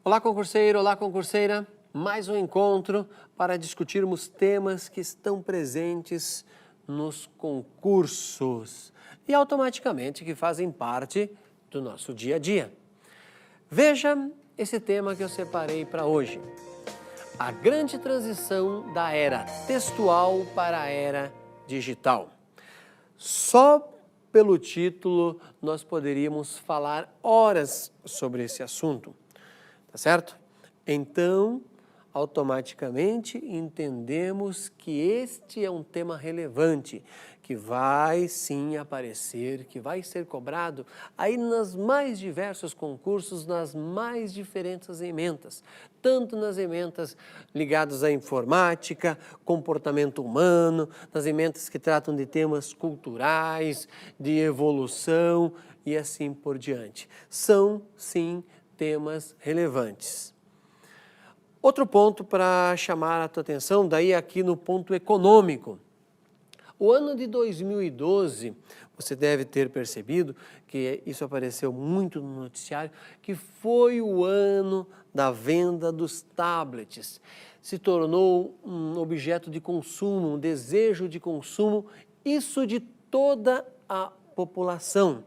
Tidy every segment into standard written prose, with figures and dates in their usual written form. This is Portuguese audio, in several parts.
Olá, concurseiro, olá, concurseira. Mais um encontro para discutirmos temas que estão presentes nos concursos e automaticamente que fazem parte do nosso dia a dia. Veja esse tema que eu separei para hoje. A grande transição da era textual para a era digital. Só pelo título nós poderíamos falar horas sobre esse assunto, tá certo? Então, automaticamente entendemos que este é um tema relevante, que vai sim aparecer, que vai ser cobrado aí nas mais diversos concursos, nas mais diferentes ementas, tanto nas ementas ligadas à informática, comportamento humano, nas ementas que tratam de temas culturais, de evolução e assim por diante. São sim temas relevantes. Outro ponto para chamar a tua atenção, daí aqui no ponto econômico. O ano de 2012, você deve ter percebido que isso apareceu muito no noticiário, que foi o ano da venda dos tablets. Se tornou um objeto de consumo, um desejo de consumo, isso de toda a população.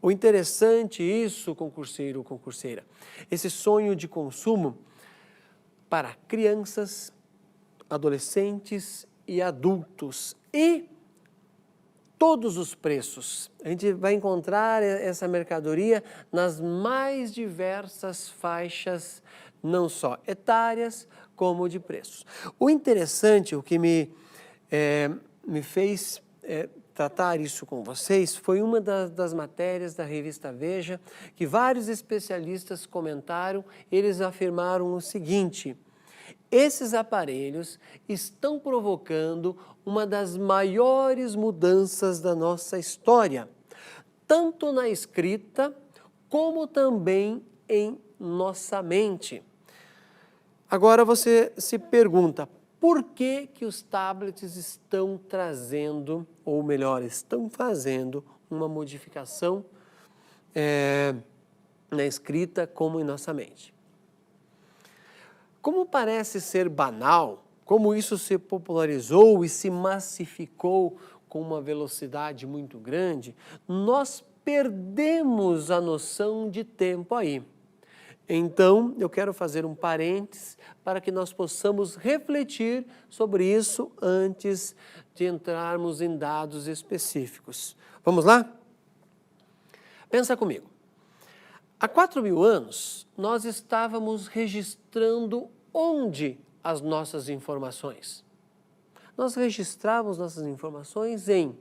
O interessante isso, concurseiro ou concurseira, esse sonho de consumo para crianças, adolescentes e adultos e todos os preços. A gente vai encontrar essa mercadoria nas mais diversas faixas, não só etárias, como de preços. O interessante, o que me fez tratar isso com vocês, foi uma das matérias da revista Veja, que vários especialistas comentaram, eles afirmaram o seguinte: esses aparelhos estão provocando uma das maiores mudanças da nossa história, tanto na escrita como também em nossa mente. Agora você se pergunta, por que os tablets estão trazendo, ou melhor, estão fazendo uma modificação na escrita como em nossa mente? Como parece ser banal, como isso se popularizou e se massificou com uma velocidade muito grande, nós perdemos a noção de tempo aí. Então, eu quero fazer um parênteses para que nós possamos refletir sobre isso antes de entrarmos em dados específicos. Vamos lá? Pensa comigo. Há 4.000 anos, nós estávamos registrando onde as nossas informações? Nós registrávamos nossas informações em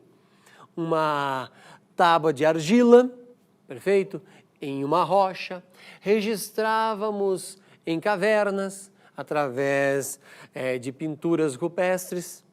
uma tábua de argila, perfeito? Em uma rocha, registrávamos em cavernas, através de pinturas rupestres,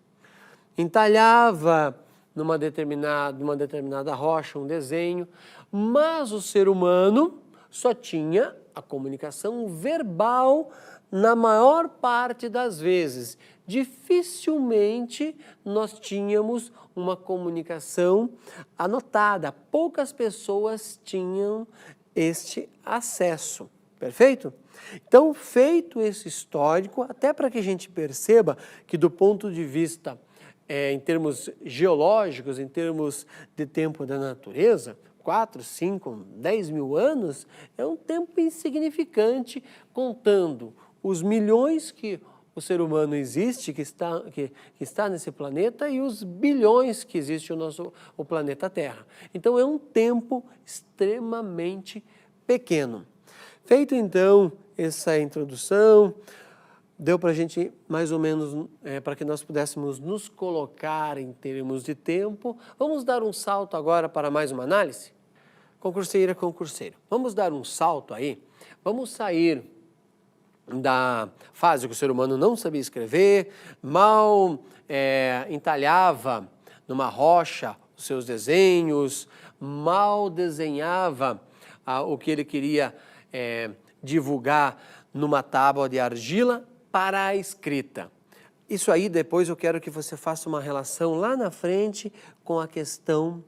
entalhava numa determinada rocha um desenho, mas o ser humano só tinha a comunicação verbal na maior parte das vezes. Dificilmente nós tínhamos uma comunicação anotada. Poucas pessoas tinham este acesso. Perfeito? Então, feito esse histórico, até para que a gente perceba que do ponto de vista, em termos geológicos, em termos de tempo da natureza, 4, 5, 10.000 anos é um tempo insignificante, contando os milhões que o ser humano existe, que está nesse planeta, e os bilhões que existe o planeta Terra. Então, é um tempo extremamente pequeno. Feito, então, essa introdução, deu para a gente, mais ou menos, para que nós pudéssemos nos colocar em termos de tempo. Vamos dar um salto agora para mais uma análise? Concurseira, concurseiro, vamos dar um salto aí? Vamos sair da fase que o ser humano não sabia escrever, mal entalhava numa rocha os seus desenhos, mal desenhava o que ele queria divulgar numa tábua de argila, para a escrita. Isso aí depois eu quero que você faça uma relação lá na frente com a questão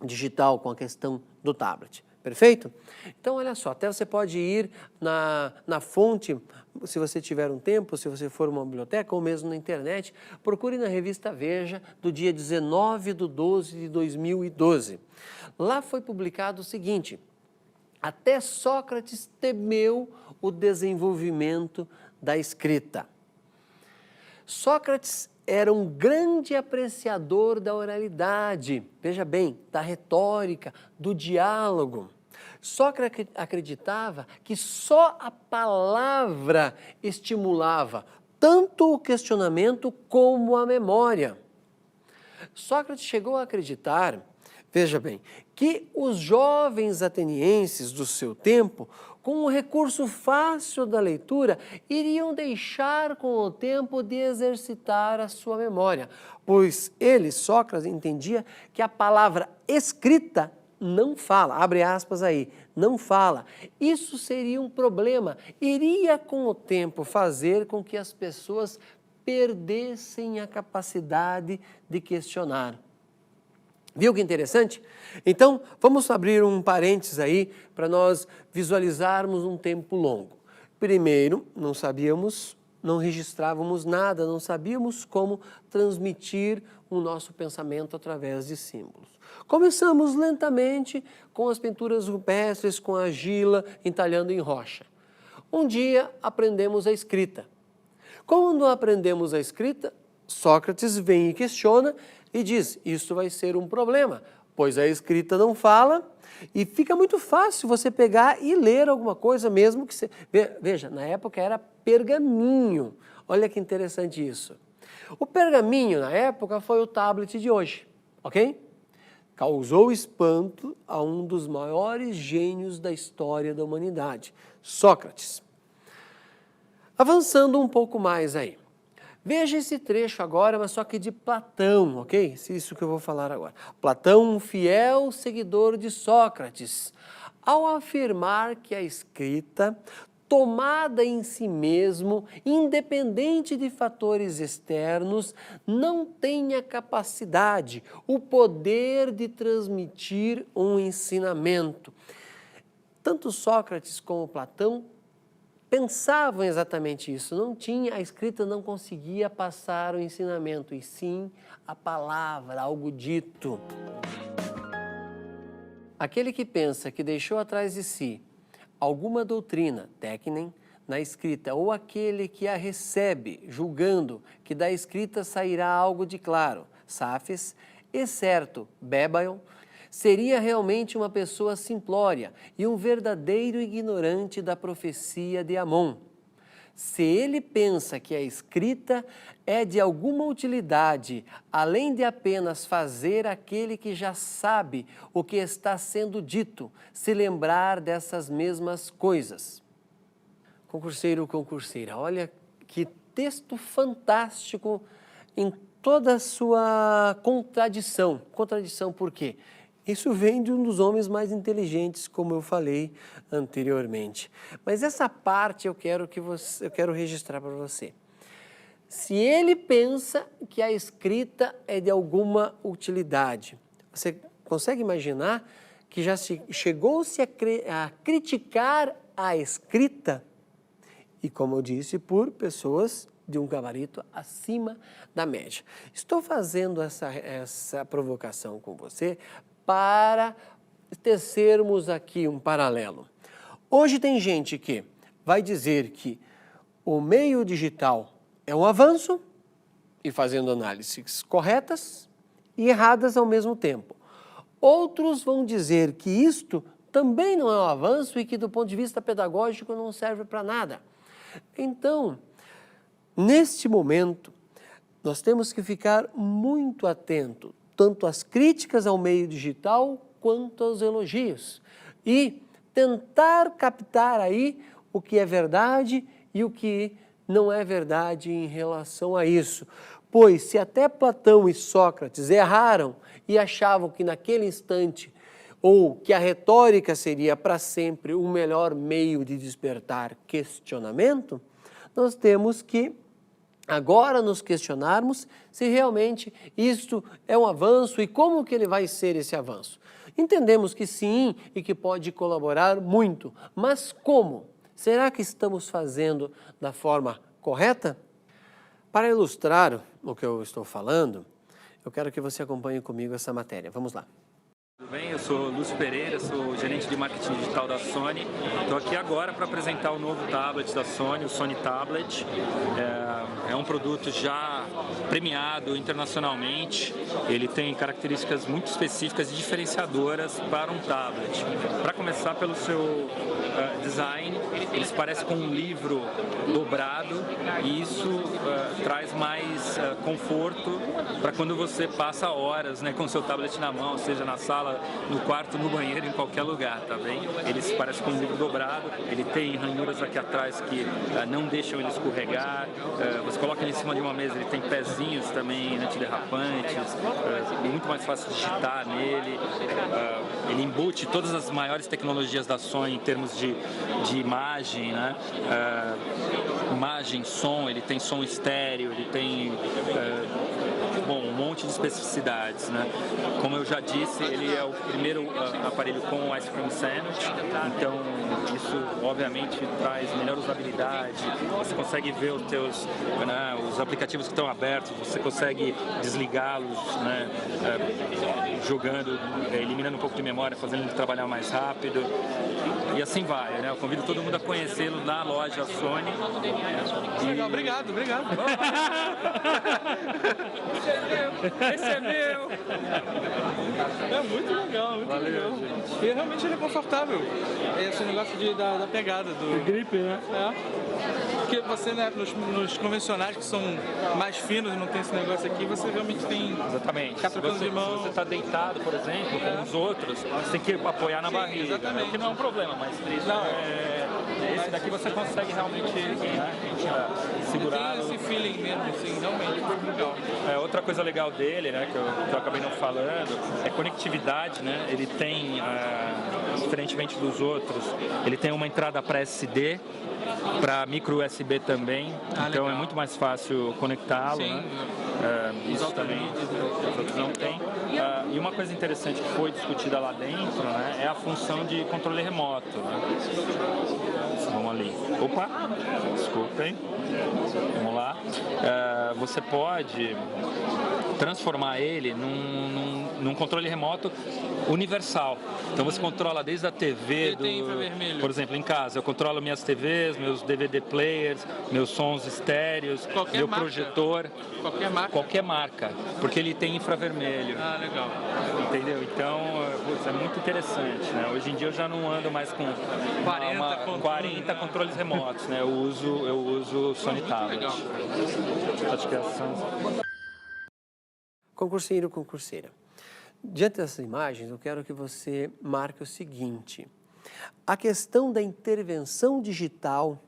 digital, com a questão do tablet. Perfeito? Então, olha só, até você pode ir na fonte, se você tiver um tempo, se você for uma biblioteca ou mesmo na internet, procure na revista Veja, do dia 19/12 de 2012. Lá foi publicado o seguinte: até Sócrates temeu o desenvolvimento da escrita. Sócrates era um grande apreciador da oralidade, veja bem, da retórica, do diálogo. Sócrates acreditava que só a palavra estimulava tanto o questionamento como a memória. Sócrates chegou a acreditar, veja bem, que os jovens atenienses do seu tempo, com o recurso fácil da leitura, iriam deixar com o tempo de exercitar a sua memória, pois ele, Sócrates, entendia que a palavra escrita não fala, abre aspas aí, não fala. Isso seria um problema, iria com o tempo fazer com que as pessoas perdessem a capacidade de questionar. Viu que interessante? Então, vamos abrir um parênteses aí para nós visualizarmos um tempo longo. Primeiro, não sabíamos, não registrávamos nada, não sabíamos como transmitir o nosso pensamento através de símbolos. Começamos lentamente com as pinturas rupestres, com a argila, entalhando em rocha. Um dia aprendemos a escrita. Quando aprendemos a escrita, Sócrates vem e questiona e diz, isso vai ser um problema, pois a escrita não fala e fica muito fácil você pegar e ler alguma coisa mesmo que você... Veja, na época era pergaminho, olha que interessante isso. O pergaminho na época foi o tablet de hoje, ok? Causou espanto a um dos maiores gênios da história da humanidade, Sócrates. Avançando um pouco mais aí. Veja esse trecho agora, mas só que de Platão, ok? Isso que eu vou falar agora. Platão, um fiel seguidor de Sócrates, ao afirmar que a escrita, tomada em si mesmo, independente de fatores externos, não tem a capacidade, o poder de transmitir um ensinamento. Tanto Sócrates como Platão pensavam exatamente isso, a escrita não conseguia passar o ensinamento, e sim a palavra, algo dito. Aquele que pensa que deixou atrás de si alguma doutrina, técnen, na escrita, ou aquele que a recebe, julgando que da escrita sairá algo de claro, safes, e certo, bébaion, seria realmente uma pessoa simplória e um verdadeiro ignorante da profecia de Amon. Se ele pensa que a escrita é de alguma utilidade, além de apenas fazer aquele que já sabe o que está sendo dito, se lembrar dessas mesmas coisas. Concurseiro, concurseira, olha que texto fantástico em toda a sua contradição. Contradição por quê? Isso vem de um dos homens mais inteligentes, como eu falei anteriormente. Mas essa parte eu quero registrar para você. Se ele pensa que a escrita é de alguma utilidade, você consegue imaginar que já chegou-se a criticar a escrita? E como eu disse, por pessoas de um gabarito acima da média. Estou fazendo essa provocação com você para tecermos aqui um paralelo. Hoje tem gente que vai dizer que o meio digital é um avanço, e fazendo análises corretas e erradas ao mesmo tempo. Outros vão dizer que isto também não é um avanço e que do ponto de vista pedagógico não serve para nada. Então, neste momento, nós temos que ficar muito atento, tanto às críticas ao meio digital quanto aos elogios, e tentar captar aí o que é verdade e o que não é verdade em relação a isso. Pois se até Platão e Sócrates erraram e achavam que naquele instante, ou que a retórica seria para sempre o melhor meio de despertar questionamento, nós temos que agora nos questionarmos se realmente isto é um avanço e como que ele vai ser esse avanço. Entendemos que sim e que pode colaborar muito, mas como? Será que estamos fazendo da forma correta? Para ilustrar o que eu estou falando, eu quero que você acompanhe comigo essa matéria. Vamos lá. Tudo bem? Eu sou Lúcio Pereira, sou gerente de marketing digital da Sony. Estou aqui agora para apresentar o novo tablet da Sony, o Sony Tablet. É um produto já premiado internacionalmente. Ele tem características muito específicas e diferenciadoras para um tablet. Para começar pelo seu design, ele se parece com um livro dobrado e isso traz mais conforto para quando você passa horas, né, com o seu tablet na mão, seja na sala, no quarto, no banheiro, em qualquer lugar, tá bem? Ele se parece com um livro dobrado, ele tem ranhuras aqui atrás que não deixam ele escorregar, você coloca ele em cima de uma mesa, ele tem pezinhos também antiderrapantes, muito mais fácil digitar nele, ele embute todas as maiores tecnologias da Sony em termos de imagem, né? Imagem, som, ele tem som estéreo, ele tem um monte de especificidades, né? Como eu já disse, ele é o primeiro aparelho com Ice Cream Sandwich, então isso obviamente traz melhor usabilidade, você consegue ver os teus, né, os aplicativos que estão abertos, você consegue desligá-los, né, jogando, eliminando um pouco de memória, fazendo ele trabalhar mais rápido e assim vai, né? Eu convido todo mundo a conhecê-lo na loja Sony. Legal, obrigado. Esse é meu! É muito legal, muito legal. E realmente ele é confortável. Esse negócio da pegada do gripe, né? Porque você, né, nos convencionais que são mais finos e não tem esse negócio aqui, você realmente tem. Exatamente. Ficar trocando de mão. Se você está deitado, por exemplo, com os outros, você tem que apoiar na barriga. Exatamente. Que não é um problema, mas esse daqui você consegue realmente segurar. Tem esse feeling mesmo, assim, realmente muito legal. Outra coisa legal dele, né, que eu acabei não falando, é conectividade, né? Ele tem, diferentemente dos outros, ele tem uma entrada para SD, para micro USB também, então legal. É muito mais fácil conectá-lo, né? Isso também os outros não tem. E uma coisa interessante que foi discutida lá dentro, né, é a função de controle remoto, né? Vamos ali. Opa, desculpem. Vamos lá. Você pode transformar ele num controle remoto universal. Então você controla desde a TV, tem infravermelho. Por exemplo, em casa, eu controlo minhas TVs, meus DVD players, meus sons estéreos, meu projetor. Qualquer marca, porque ele tem infravermelho. Legal. Entendeu? Então, é muito interessante, né? Hoje em dia eu já não ando mais com 40 controles remotos, né? Eu uso o Sony Tablet. Legal. Acho que Concurseiro, concurseira. Diante dessas imagens, eu quero que você marque o seguinte: a questão da intervenção digital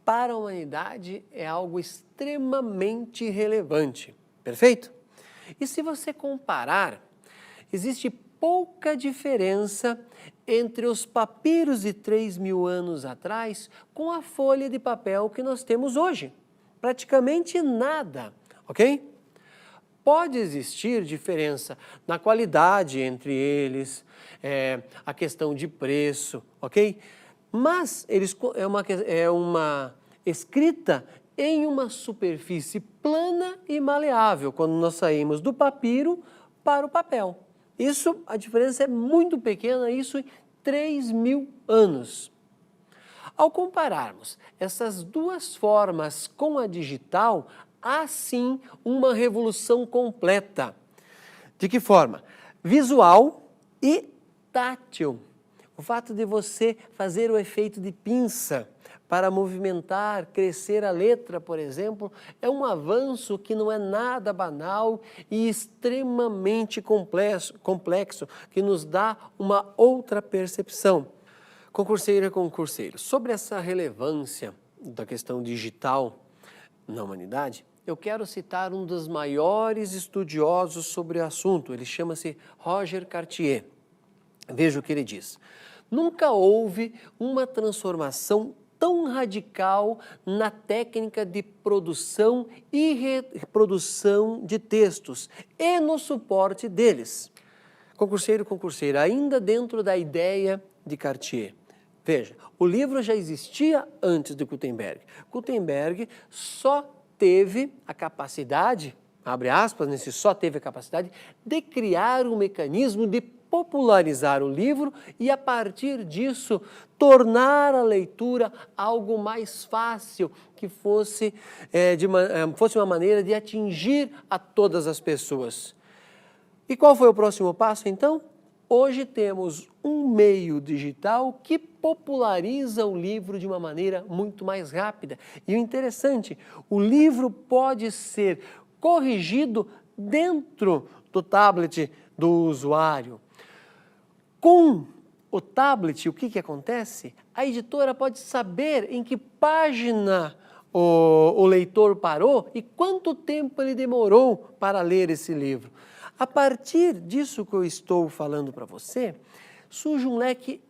para a humanidade é algo extremamente relevante, perfeito? E se você comparar, existe pouca diferença entre os papiros de 3.000 anos atrás com a folha de papel que nós temos hoje. Praticamente nada, ok? Pode existir diferença na qualidade entre eles, a questão de preço, ok? Mas é uma escrita em uma superfície plana e maleável, quando nós saímos do papiro para o papel. Isso, a diferença é muito pequena, isso em 3.000 anos. Ao compararmos essas duas formas com a digital, há sim uma revolução completa. De que forma? Visual e tátil. O fato de você fazer o efeito de pinça para movimentar, crescer a letra, por exemplo, é um avanço que não é nada banal e extremamente complexo, que nos dá uma outra percepção. Concurseira e concurseiro, sobre essa relevância da questão digital na humanidade, eu quero citar um dos maiores estudiosos sobre o assunto. Ele chama-se Roger Cartier. Veja o que ele diz. Nunca houve uma transformação tão radical na técnica de produção e reprodução de textos e no suporte deles. Concurseiro, concurseira, ainda dentro da ideia de Cartier. Veja, o livro já existia antes de Gutenberg. Gutenberg só teve a capacidade, abre aspas, nesse só teve a capacidade, de criar um mecanismo de popularizar o livro e, a partir disso, tornar a leitura algo mais fácil, que fosse uma maneira de atingir a todas as pessoas. E qual foi o próximo passo, então? Hoje temos um meio digital que populariza o livro de uma maneira muito mais rápida. E o interessante, o livro pode ser corrigido dentro do tablet do usuário. Com o tablet, o que acontece? A editora pode saber em que página o leitor parou e quanto tempo ele demorou para ler esse livro. A partir disso que eu estou falando para você, surge um leque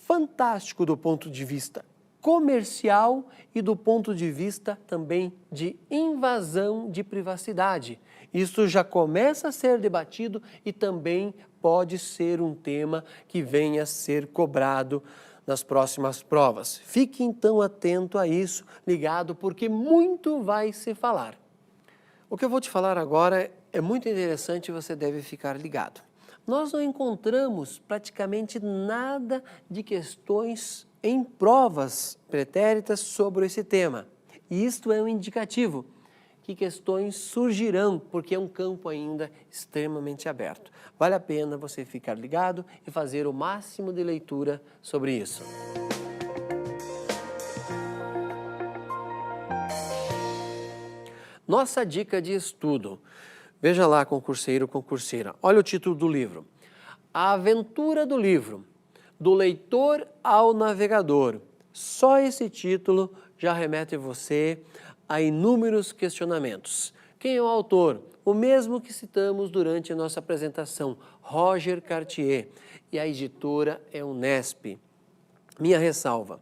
fantástico do ponto de vista comercial e do ponto de vista também de invasão de privacidade. Isso já começa a ser debatido e também pode ser um tema que venha a ser cobrado nas próximas provas. Fique então atento a isso, ligado, porque muito vai se falar. O que eu vou te falar agora é muito interessante e você deve ficar ligado. Nós não encontramos praticamente nada de questões em provas pretéritas sobre esse tema. E isto é um indicativo que questões surgirão, porque é um campo ainda extremamente aberto. Vale a pena você ficar ligado e fazer o máximo de leitura sobre isso. Nossa dica de estudo. Veja lá, concurseiro, concurseira. Olha o título do livro. A aventura do livro, do leitor ao navegador. Só esse título já remete você a inúmeros questionamentos. Quem é o autor? O mesmo que citamos durante a nossa apresentação, Roger Cartier. E a editora é Unesp. Minha ressalva.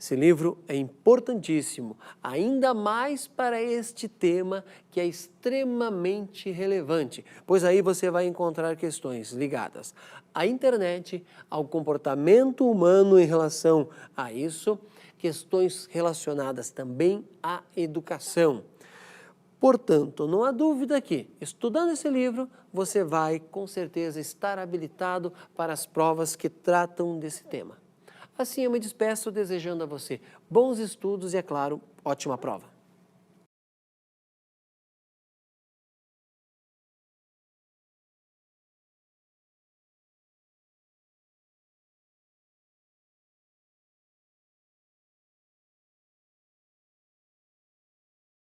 Esse livro é importantíssimo, ainda mais para este tema que é extremamente relevante, pois aí você vai encontrar questões ligadas à internet, ao comportamento humano em relação a isso, questões relacionadas também à educação. Portanto, não há dúvida que, estudando esse livro, você vai com certeza estar habilitado para as provas que tratam desse tema. Assim, eu me despeço desejando a você bons estudos e, é claro, ótima prova.